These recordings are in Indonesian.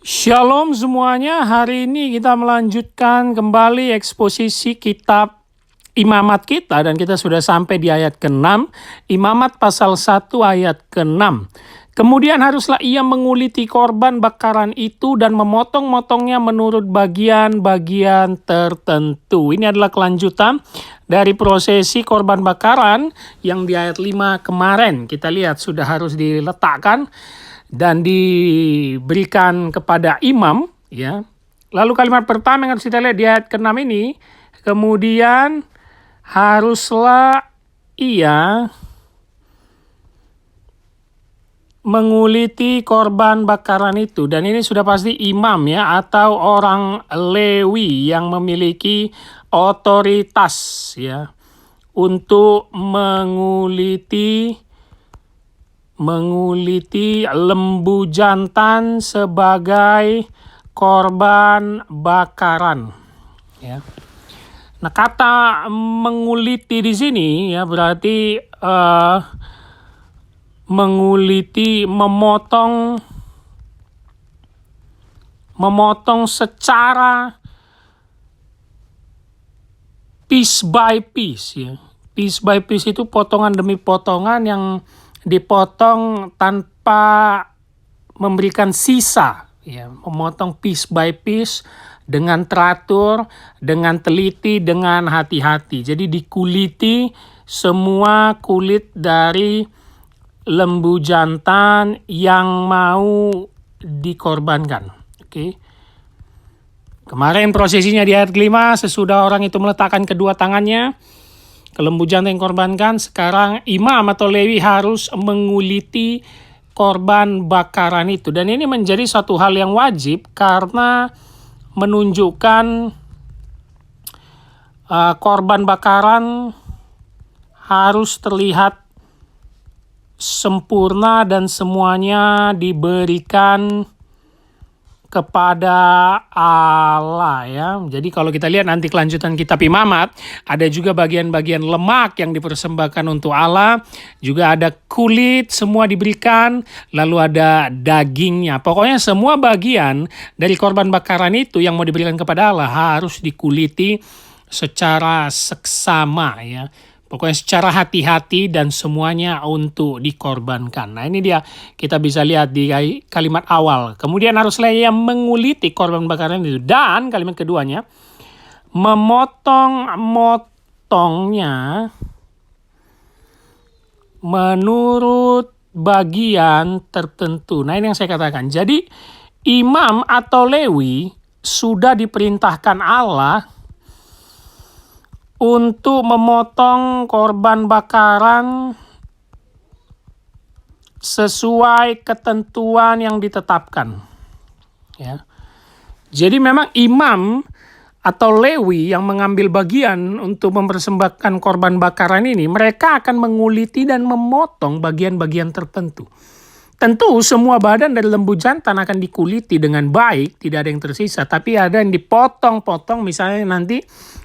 Shalom semuanya, hari ini kita melanjutkan kembali eksposisi kitab Imamat kita dan kita sudah sampai di ayat ke-6, Imamat pasal 1 ayat ke-6. Kemudian haruslah ia menguliti korban bakaran itu dan memotong-motongnya menurut bagian-bagian tertentu. Ini adalah kelanjutan dari prosesi korban bakaran yang di ayat 5 kemarin. Kita lihat sudah harus diletakkan dan diberikan kepada imam, ya. Lalu kalimat pertama yang harus kita lihat di ayat ke-6 ini, kemudian haruslah ia menguliti korban bakaran itu. Dan ini sudah pasti imam, ya, atau orang Lewi yang memiliki otoritas, ya, untuk menguliti lembu jantan sebagai korban bakaran, ya. Nah, kata menguliti di sini, ya, berarti menguliti, memotong secara piece by piece, ya. Piece by piece itu potongan demi potongan yang dipotong tanpa memberikan sisa, ya, memotong piece by piece dengan teratur, dengan teliti, dengan hati-hati. Jadi dikuliti semua kulit dari lembu jantan yang mau dikorbankan. Oke. Kemarin prosesinya di ayat 5, sesudah orang itu meletakkan kedua tangannya ke lembu jantan yang korbankan, sekarang imam atau Lewi harus menguliti korban bakaran itu. Dan ini menjadi satu hal yang wajib karena menunjukkan korban bakaran harus terlihat sempurna dan semuanya diberikan kepada Allah, ya. Jadi kalau kita lihat nanti kelanjutan kitab Imamat, ada juga bagian-bagian lemak yang dipersembahkan untuk Allah, juga ada kulit semua diberikan, lalu ada dagingnya. Pokoknya semua bagian dari korban bakaran itu yang mau diberikan kepada Allah harus dikuliti secara seksama, ya. Pokoknya secara hati-hati dan semuanya untuk dikorbankan. Nah, ini dia kita bisa lihat di kalimat awal. Kemudian haruslah ia menguliti korban bakaran itu. Dan kalimat keduanya, memotong-motongnya menurut bagian tertentu. Nah, ini yang saya katakan. Jadi imam atau Lewi sudah diperintahkan Allah untuk memotong korban bakaran sesuai ketentuan yang ditetapkan, ya. Jadi memang imam atau Lewi yang mengambil bagian untuk mempersembahkan korban bakaran ini, mereka akan menguliti dan memotong bagian-bagian tertentu. Tentu semua badan dari lembu jantan akan dikuliti dengan baik, tidak ada yang tersisa, tapi ada yang dipotong-potong, misalnya nanti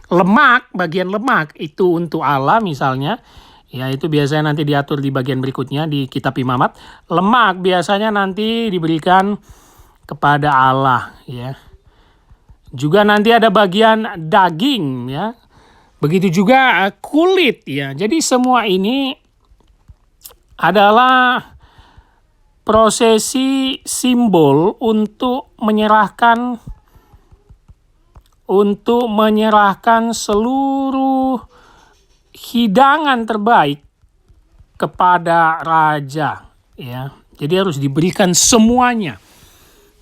lemak, bagian lemak itu untuk Allah misalnya, ya, itu biasanya nanti diatur di bagian berikutnya di kitab Imamat. Lemak biasanya nanti diberikan kepada Allah, ya. Juga nanti ada bagian daging, ya. Begitu juga kulit, ya. Jadi semua ini adalah prosesi simbol untuk menyerahkan seluruh hidangan terbaik kepada raja, ya. Jadi harus diberikan semuanya.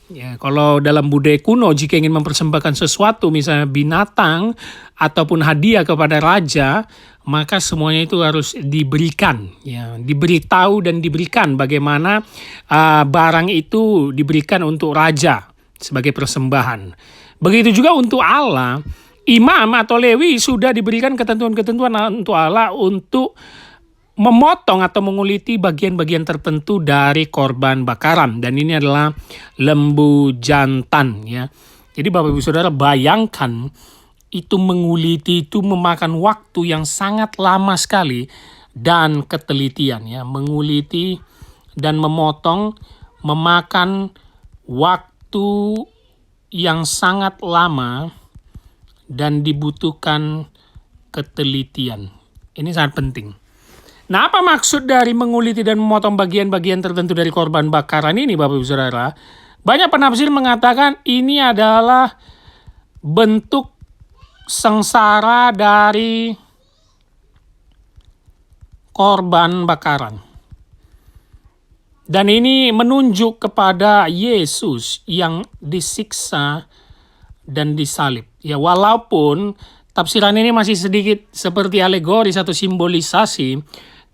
Ya, kalau dalam budaya kuno jika ingin mempersembahkan sesuatu, misalnya binatang ataupun hadiah kepada raja, maka semuanya itu harus diberikan, ya, diberitahu dan diberikan bagaimana barang itu diberikan untuk raja sebagai persembahan. Begitu juga untuk Allah, imam atau Lewi sudah diberikan ketentuan-ketentuan untuk Allah untuk memotong atau menguliti bagian-bagian tertentu dari korban bakaran. Dan ini adalah lembu jantan, ya. Jadi Bapak Ibu Saudara bayangkan, itu menguliti itu memakan waktu yang sangat lama sekali dan ketelitian, ya. Menguliti dan memotong memakan waktu waktu yang sangat lama dan dibutuhkan ketelitian. Ini sangat penting. Nah, apa maksud dari menguliti dan memotong bagian-bagian tertentu dari korban bakaran ini, Bapak Ibu Saudara? Banyak penafsir mengatakan ini adalah bentuk sengsara dari korban bakaran. Dan ini menunjuk kepada Yesus yang disiksa dan disalib. Ya, walaupun tafsiran ini masih sedikit seperti alegoris atau simbolisasi,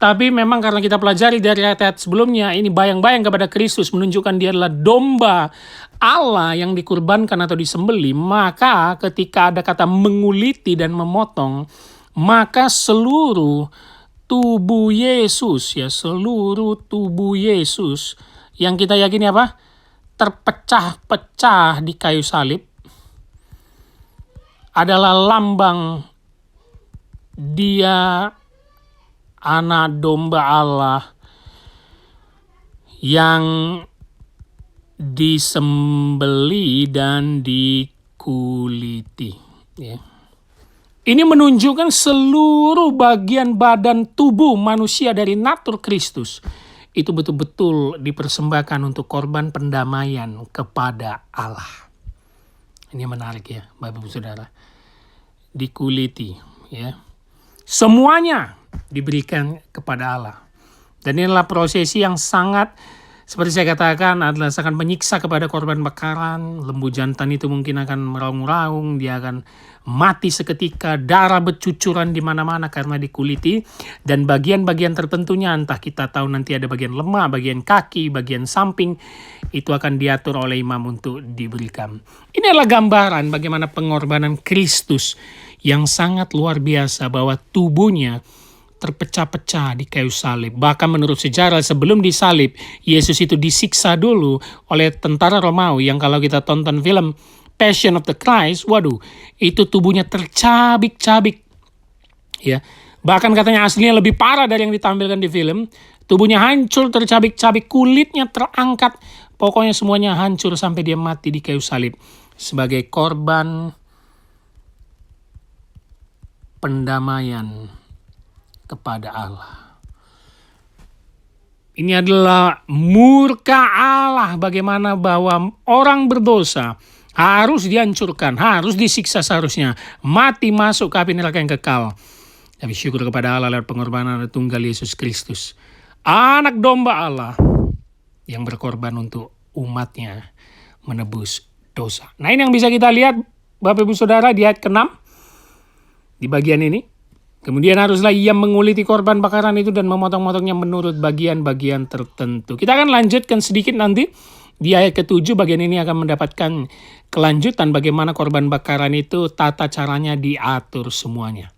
tapi memang karena kita pelajari dari ayat-ayat sebelumnya, ini bayang-bayang kepada Kristus, menunjukkan dia adalah domba Allah yang dikurbankan atau disembeli. Maka ketika ada kata menguliti dan memotong, maka seluruh tubuh Yesus, ya, seluruh tubuh Yesus yang kita yakini apa? Terpecah-pecah di kayu salib adalah lambang dia anak domba Allah yang disembeli dan dikuliti. Ya. Ini menunjukkan seluruh bagian badan tubuh manusia dari natur Kristus itu betul-betul dipersembahkan untuk korban pendamaian kepada Allah. Ini menarik ya, Bapak Ibu Saudara. Dikuliti, ya. Semuanya diberikan kepada Allah. Dan inilah prosesi yang sangat, seperti saya katakan, adalah sangat menyiksa kepada korban bakaran. Lembu jantan itu mungkin akan meraung-raung, dia akan mati seketika, darah bercucuran di mana-mana karena dikuliti. Dan bagian-bagian tertentunya, entah kita tahu nanti ada bagian lemah, bagian kaki, bagian samping, itu akan diatur oleh imam untuk diberikan. Ini adalah gambaran bagaimana pengorbanan Kristus yang sangat luar biasa, bahwa tubuhnya terpecah-pecah di kayu salib. Bahkan menurut sejarah sebelum disalib, Yesus itu disiksa dulu oleh tentara Romawi yang kalau kita tonton film Passion of the Christ, waduh, itu tubuhnya tercabik-cabik. Ya. Bahkan katanya aslinya lebih parah dari yang ditampilkan di film. Tubuhnya hancur, tercabik-cabik, kulitnya terangkat. Pokoknya semuanya hancur sampai dia mati di kayu salib sebagai korban pendamaian kepada Allah. Ini adalah murka Allah, bagaimana bahwa orang berdosa harus dihancurkan, harus disiksa seharusnya, mati masuk ke api neraka yang kekal. Tapi syukur kepada Allah lewat pengorbanan tunggal Yesus Kristus, anak domba Allah yang berkorban untuk umatnya menebus dosa. Nah, ini yang bisa kita lihat Bapak Ibu Saudara di ayat ke-6 di bagian ini. Kemudian haruslah ia menguliti korban bakaran itu dan memotong-motongnya menurut bagian-bagian tertentu. Kita akan lanjutkan sedikit nanti. Di ayat ke-7 bagian ini akan mendapatkan kelanjutan bagaimana korban bakaran itu tata caranya diatur semuanya.